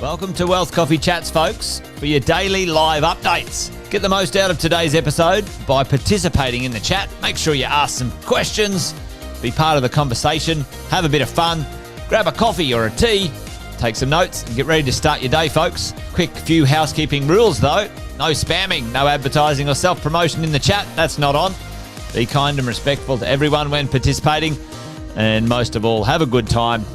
Welcome to Wealth Coffee Chats, folks, for your daily live updates. Get the most out of today's episode by participating in the chat. Make sure you ask some questions, be part of the conversation, have a bit of fun, grab a coffee or a tea, take some notes, and get ready to start your day, folks. Quick few housekeeping rules, though. No spamming, no advertising or self-promotion in the chat. That's not on. Be kind and respectful to everyone when participating. And most of all, have a good time.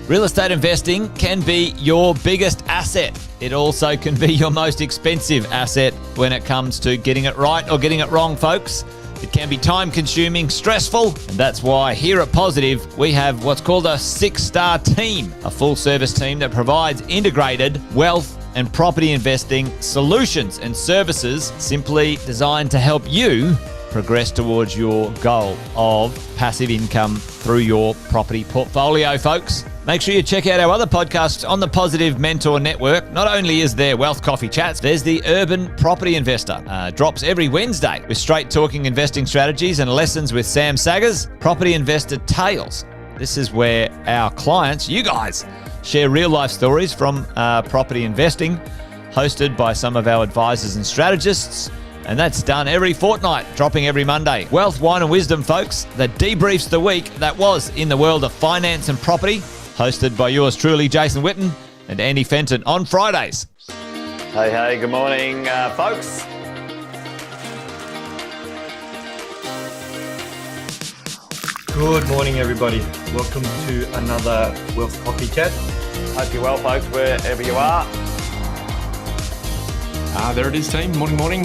Real estate investing can be your biggest asset. It also can be your most expensive asset when it comes to getting it right or getting it wrong, folks. It can be time-consuming, stressful, and that's why here at Positive, we have what's called a 6-star team, a full-service team that provides integrated wealth and property investing solutions and services simply designed to help you progress towards your goal of passive income through your property portfolio, folks. Make sure you check out our other podcasts on the Positive Mentor Network. Not only is there Wealth Coffee Chats, there's the Urban Property Investor. Drops every Wednesday with straight talking investing strategies and lessons with Sam Saggers. Property Investor Tales. This is where our clients, you guys, share real life stories from property investing, hosted by some of our advisors and strategists. And that's done every fortnight, dropping every Monday. Wealth, Wine and Wisdom, folks, that debriefs the week that was in the world of finance and property, hosted by yours truly, Jason Witten and Andy Fenton on Fridays. Hey, good morning, folks. Good morning, everybody. Welcome to another Wealth Coffee Chat. Hope you're well, folks, wherever you are. There it is, team. Morning.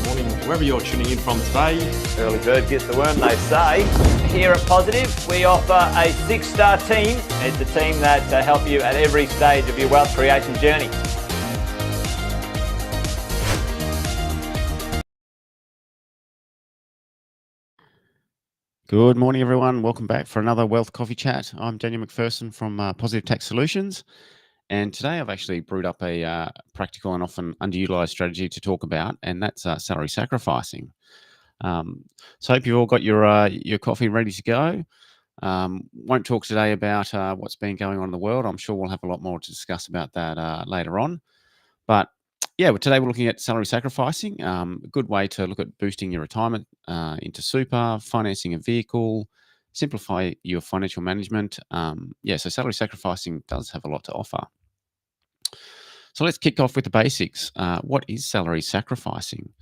Morning, wherever you're tuning in from today. Early bird gets the worm, they say. Here at Positive, we offer a 6-star team. It's a team that help you at every stage of your wealth creation journey. Good morning, everyone. Welcome back for another Wealth Coffee Chat. I'm Daniel McPherson from Positive Tax Solutions. And today I've actually brewed up a practical and often underutilized strategy to talk about, and that's salary sacrificing. So I hope you've all got your coffee ready to go. Won't talk today about what's been going on in the world. I'm sure we'll have a lot more to discuss about that later on. But yeah, today we're looking at salary sacrificing, a good way to look at boosting your retirement into super, financing a vehicle, simplify your financial management. So salary sacrificing does have a lot to offer. So let's kick off with the basics. What is salary sacrificing?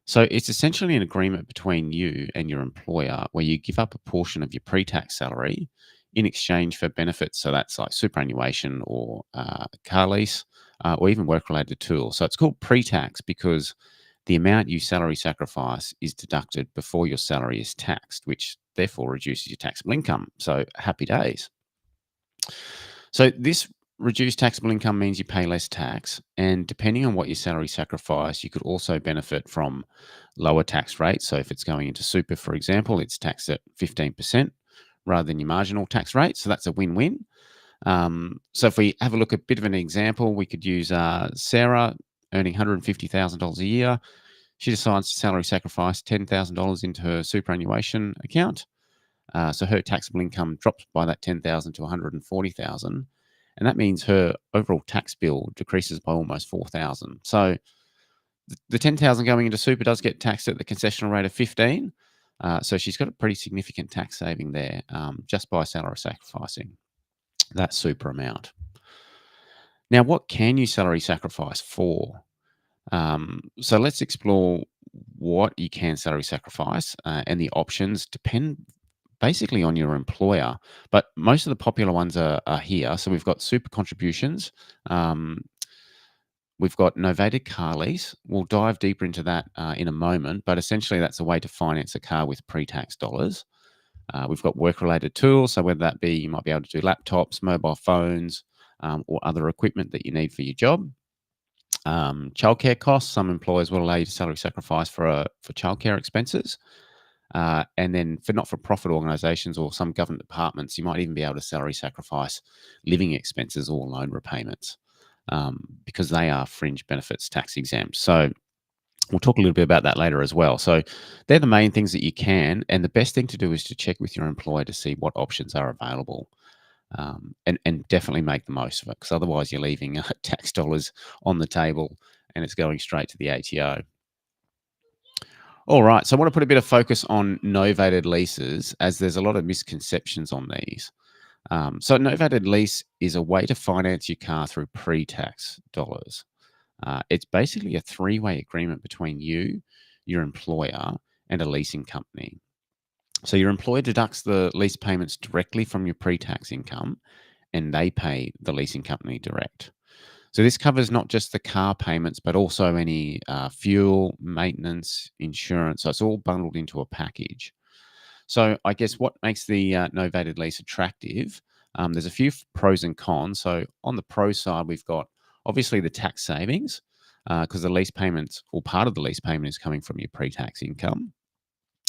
So it's essentially an agreement between you and your employer where you give up a portion of your pre-tax salary in exchange for benefits. So that's like superannuation or car lease or even work-related tools. So it's called pre-tax because the amount you salary sacrifice is deducted before your salary is taxed, which therefore reduces your taxable income. So happy days. So this reduced taxable income means you pay less tax, and depending on what your salary sacrifice, you could also benefit from lower tax rates. So if it's going into super, for example, it's taxed at 15% rather than your marginal tax rate. So that's a win-win. So if we have a look at a bit of an example, we could use Sarah earning $150,000 a year. She decides to salary sacrifice $10,000 into her superannuation account. So her taxable income drops by that $10,000 to $140,000. And that means her overall tax bill decreases by almost $4,000. So the $10,000 going into super does get taxed at the concessional rate of 15. So she's got a pretty significant tax saving there just by salary sacrificing that super amount. Now, what can you salary sacrifice for? So let's explore what you can salary sacrifice and the options depend basically on your employer, but most of the popular ones are here. So we've got super contributions. We've got novated car lease. We'll dive deeper into that in a moment, but essentially that's a way to finance a car with pre-tax dollars. We've got work-related tools. So whether that be, you might be able to do laptops, mobile phones, or other equipment that you need for your job. Childcare costs. Some employers will allow you to salary sacrifice for childcare expenses. And then for not-for-profit organisations or some government departments, you might even be able to salary sacrifice living expenses or loan repayments because they are fringe benefits tax exempt. So we'll talk a little bit about that later as well. So they're the main things that you can, and the best thing to do is to check with your employer to see what options are available. and definitely make the most of it, because otherwise you're leaving tax dollars on the table and it's going straight to the ATO. All right, so I want to put a bit of focus on novated leases, as there's a lot of misconceptions on these. So novated lease is a way to finance your car through pre-tax dollars. It's basically a three-way agreement between you, your employer, and a leasing company. So your employer deducts the lease payments directly from your pre-tax income, and they pay the leasing company direct. So this covers not just the car payments, but also any fuel, maintenance, insurance. So it's all bundled into a package. So I guess what makes the novated lease attractive, there's a few pros and cons. So on the pro side, we've got obviously the tax savings, because the lease payments, or part of the lease payment, is coming from your pre-tax income,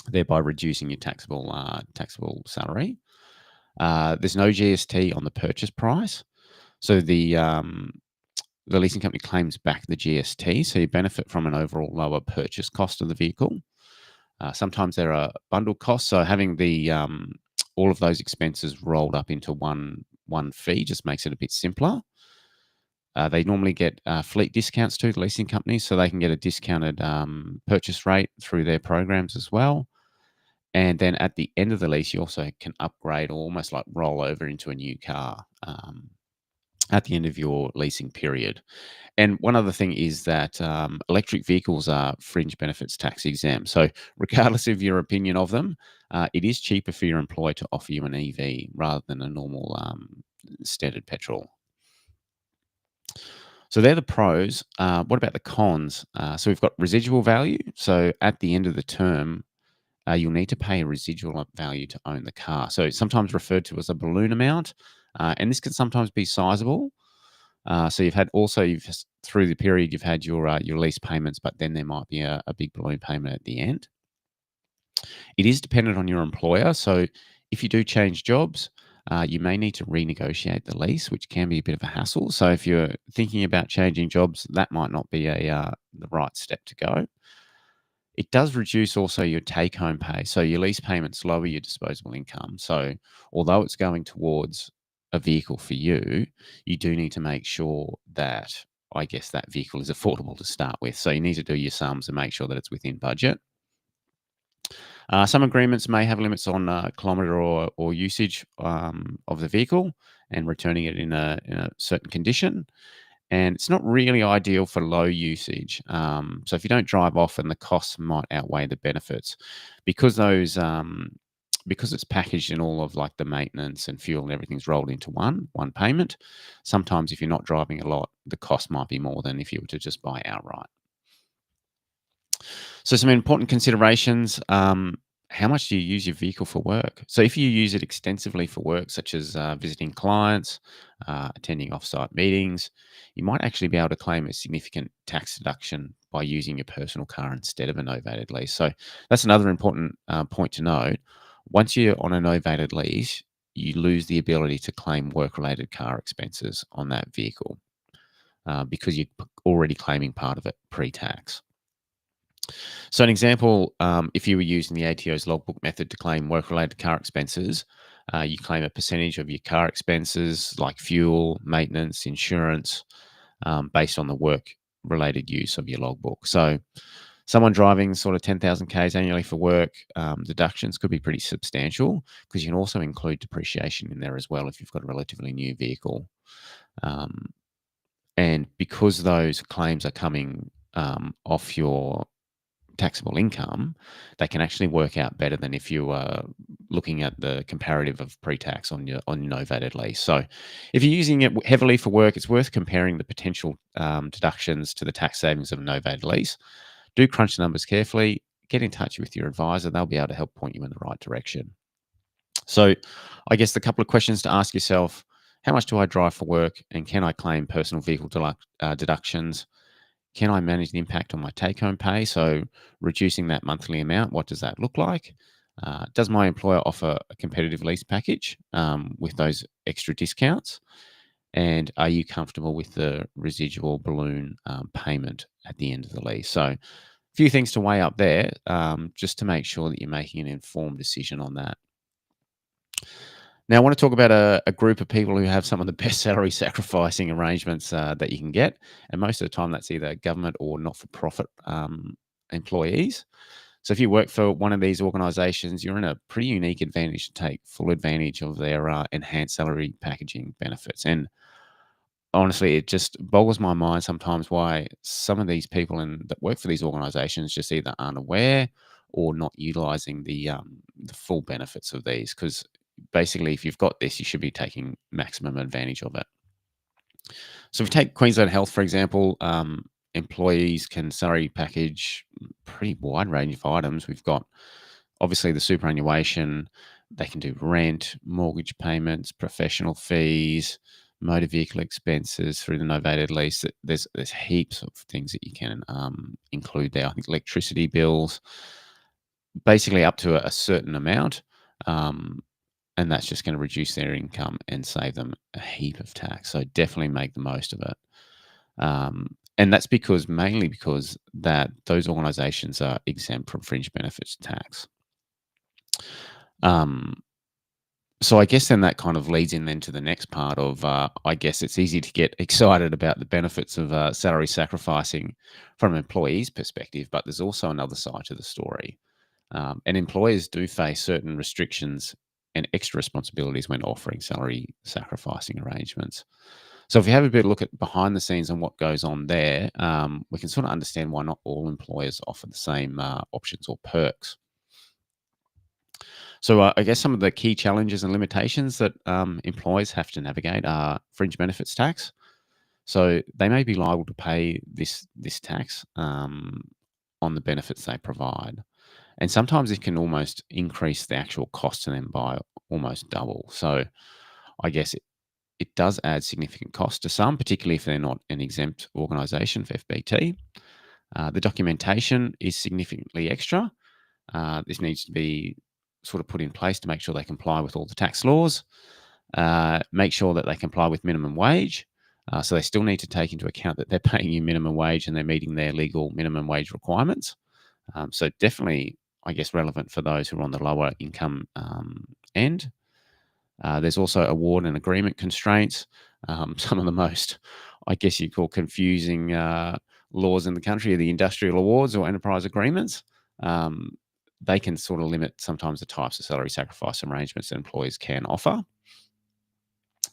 thereby reducing your taxable salary. There's no GST on the purchase price. So the leasing company claims back the GST, so you benefit from an overall lower purchase cost of the vehicle. Sometimes there are bundle costs, so having the all of those expenses rolled up into one fee just makes it a bit simpler. They normally get fleet discounts to the leasing companies, so they can get a discounted purchase rate through their programs as well. And then at the end of the lease, you also can upgrade or almost like roll over into a new car at the end of your leasing period. And one other thing is that electric vehicles are fringe benefits tax exempt. So regardless of your opinion of them, it is cheaper for your employer to offer you an EV rather than a normal standard petrol. So they're the pros. What about the cons? So we've got residual value. So at the end of the term, you'll need to pay a residual value to own the car. So it's sometimes referred to as a balloon amount, and this can sometimes be sizable. So through the period you've had your lease payments, but then there might be a big balloon payment at the end. It is dependent on your employer. So if you do change jobs, you may need to renegotiate the lease, which can be a bit of a hassle. So if you're thinking about changing jobs, that might not be the right step to go. It does reduce also your take-home pay. So your lease payments lower your disposable income. So although it's going towards a vehicle for you, you do need to make sure that, I guess, that vehicle is affordable to start with. So you need to do your sums and make sure that it's within budget. Some agreements may have limits on kilometre or usage of the vehicle and returning it in a certain condition. And it's not really ideal for low usage. So if you don't drive often, the costs might outweigh the benefits, because it's packaged in all of like the maintenance and fuel and everything's rolled into one payment. Sometimes if you're not driving a lot, the cost might be more than if you were to just buy outright. So some important considerations. How much do you use your vehicle for work? So if you use it extensively for work, such as visiting clients, attending offsite meetings, you might actually be able to claim a significant tax deduction by using your personal car instead of a novated lease. So that's another important point to note. Once you're on a novated lease, you lose the ability to claim work-related car expenses on that vehicle because you're already claiming part of it pre-tax. So an example, if you were using the ATO's logbook method to claim work-related car expenses, you claim a percentage of your car expenses like fuel, maintenance, insurance, based on the work-related use of your logbook. So someone driving sort of 10,000 Ks annually for work, deductions could be pretty substantial, because you can also include depreciation in there as well if you've got a relatively new vehicle. And because those claims are coming off your taxable income, they can actually work out better than if you were looking at the comparative of pre-tax on your novated lease. So if you're using it heavily for work, it's worth comparing the potential deductions to the tax savings of a novated lease. Do crunch the numbers carefully. Get in touch with your advisor. They'll be able to help point you in the right direction. So I guess the couple of questions to ask yourself: how much do I drive for work, and can I claim personal vehicle deductions? Can I manage the impact on my take-home pay? So reducing that monthly amount, what does that look like? Does my employer offer a competitive lease package with those extra discounts? And are you comfortable with the residual balloon payment at the end of the lease? So a few things to weigh up there, just to make sure that you're making an informed decision on that. Now, I want to talk about a group of people who have some of the best salary sacrificing arrangements that you can get. And most of the time, that's either government or not-for-profit employees. So if you work for one of these organisations, you're in a pretty unique advantage to take full advantage of their enhanced salary packaging benefits. And honestly, it just boggles my mind sometimes why some of these people that work for these organisations just either aren't aware or not utilising the full benefits of these. Because basically, if you've got this, you should be taking maximum advantage of it. So if we take Queensland Health, for example, employees can salary package pretty wide range of items. We've got obviously the superannuation. They can do rent, mortgage payments, professional fees, motor vehicle expenses through the novated lease. There's heaps of things that you can include there. I think electricity bills, basically up to a certain amount. And that's just going to reduce their income and save them a heap of tax. So definitely make the most of it. And that's mainly because that those organisations are exempt from fringe benefits tax. So I guess then that kind of leads in then to the next part of, I guess it's easy to get excited about the benefits of salary sacrificing from an employee's perspective, but there's also another side to the story. And employers do face certain restrictions and extra responsibilities when offering salary sacrificing arrangements. So if you have a bit of a look at behind the scenes and what goes on there, we can sort of understand why not all employers offer the same options or perks. So I guess some of the key challenges and limitations that employers have to navigate are fringe benefits tax. So they may be liable to pay this tax on the benefits they provide. And sometimes it can almost increase the actual cost to them by almost double. So I guess it does add significant cost to some, particularly if they're not an exempt organisation for FBT. The documentation is significantly extra. This needs to be sort of put in place to make sure they comply with all the tax laws, make sure that they comply with minimum wage. So they still need to take into account that they're paying you minimum wage and they're meeting their legal minimum wage requirements. So definitely, I guess, relevant for those who are on the lower income end. There's also award and agreement constraints. Some of the most, I guess you call confusing laws in the country are the industrial awards or enterprise agreements. They can sort of limit sometimes the types of salary sacrifice arrangements that employees can offer.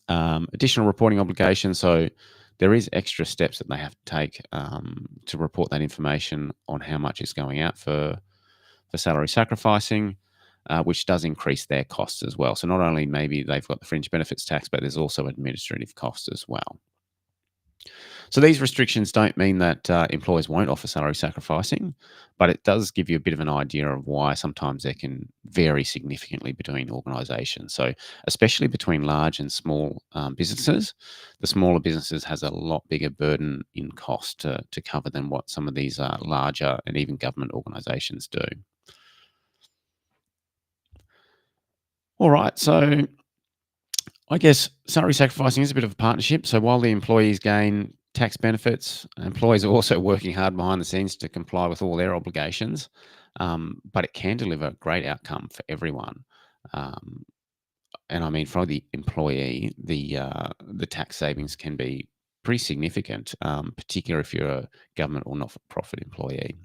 Additional reporting obligations. So there is extra steps that they have to take to report that information on how much is going out for salary sacrificing, which does increase their costs as well. So not only maybe they've got the fringe benefits tax, but there's also administrative costs as well. So these restrictions don't mean that employers won't offer salary sacrificing, but it does give you a bit of an idea of why sometimes they can vary significantly between organisations. So especially between large and small businesses, the smaller businesses has a lot bigger burden in cost to cover than what some of these larger and even government organisations do. All right, so I guess salary sacrificing is a bit of a partnership. So while the employees gain tax benefits, employees are also working hard behind the scenes to comply with all their obligations, but it can deliver a great outcome for everyone. And I mean, for the employee, the tax savings can be pretty significant, particularly if you're a government or not-for-profit employee.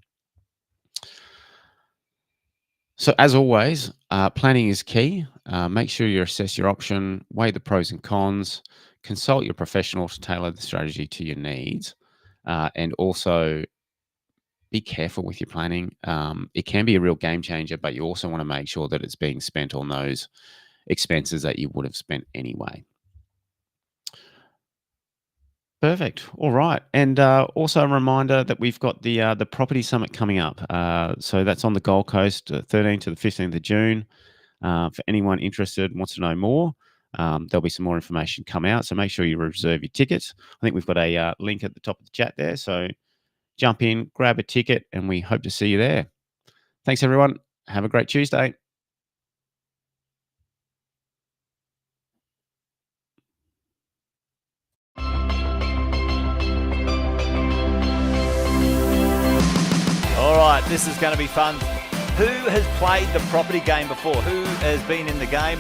So as always, planning is key. Make sure you assess your option, weigh the pros and cons, consult your professional to tailor the strategy to your needs, and also be careful with your planning. It can be a real game changer, but you also want to make sure that it's being spent on those expenses that you would have spent anyway. Perfect. All right. And also a reminder that we've got the Property Summit coming up. So that's on the Gold Coast, 13th to the 15th of June. For anyone interested, wants to know more, there'll be some more information come out. So make sure you reserve your tickets. I think we've got a link at the top of the chat there. So jump in, grab a ticket, and we hope to see you there. Thanks, everyone. Have a great Tuesday. All right, this is going to be fun. Who has played the property game before? Who has been in the game?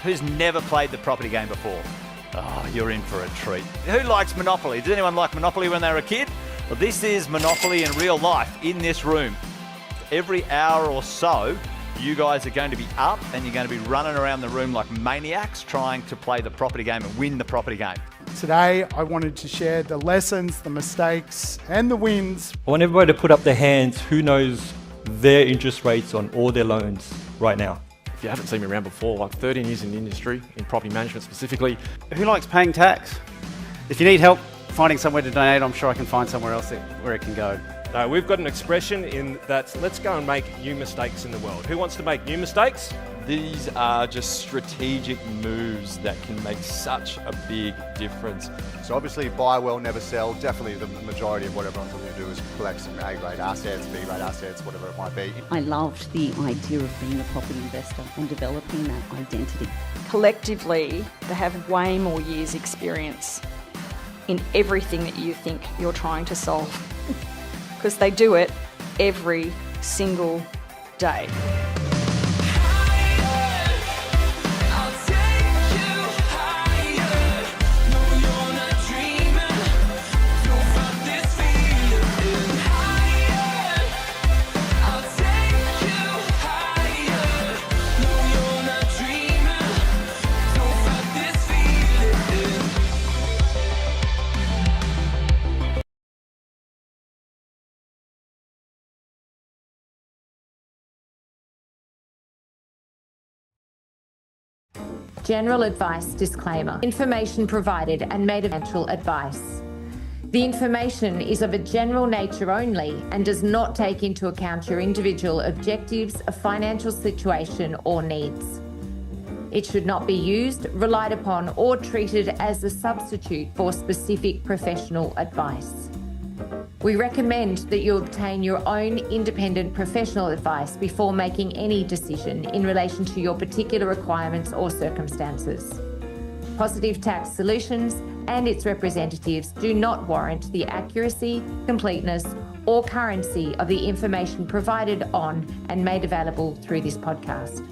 who's never played the property game before? Oh, you're in for a treat. Who likes Monopoly? Did anyone like Monopoly when they were a kid? Well, this is Monopoly in real life in this room. Every hour or so, you guys are going to be up and you're going to be running around the room like maniacs trying to play the property game and win the property game. Today, I wanted to share the lessons, the mistakes, and the wins. I want everybody to put up their hands who knows their interest rates on all their loans right now. If you haven't seen me around before, I'm 13 years in the industry, in property management specifically. Who likes paying tax? If you need help finding somewhere to donate, I'm sure I can find somewhere else where it can go. No, we've got an expression in that, let's go and make new mistakes in the world. Who wants to make new mistakes? These are just strategic moves that can make such a big difference. So obviously buy well, never sell. Definitely the majority of what everyone's looking to do is collect some A-grade assets, B-grade assets, whatever it might be. I loved the idea of being a property investor and developing that identity. Collectively, they have way more years experience in everything that you think you're trying to solve. Because they do it every single day. General advice disclaimer. Information provided and made available advice. The information is of a general nature only and does not take into account your individual objectives, a financial situation or needs. It should not be used, relied upon or treated as a substitute for specific professional advice. We recommend that you obtain your own independent professional advice before making any decision in relation to your particular requirements or circumstances. Positive Tax Solutions and its representatives do not warrant the accuracy, completeness, or currency of the information provided on and made available through this podcast.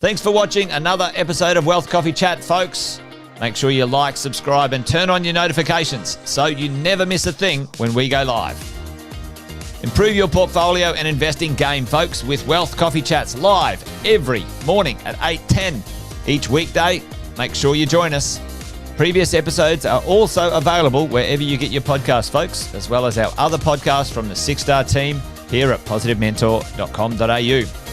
Thanks for watching another episode of Wealth Coffee Chat, folks. Make sure you like, subscribe, and turn on your notifications so you never miss a thing when we go live. Improve your portfolio and investing game, folks, with Wealth Coffee Chats live every morning at 8:10 each weekday. Make sure you join us. Previous episodes are also available wherever you get your podcasts, folks, as well as our other podcasts from the 6 Star team here at positivementor.com.au.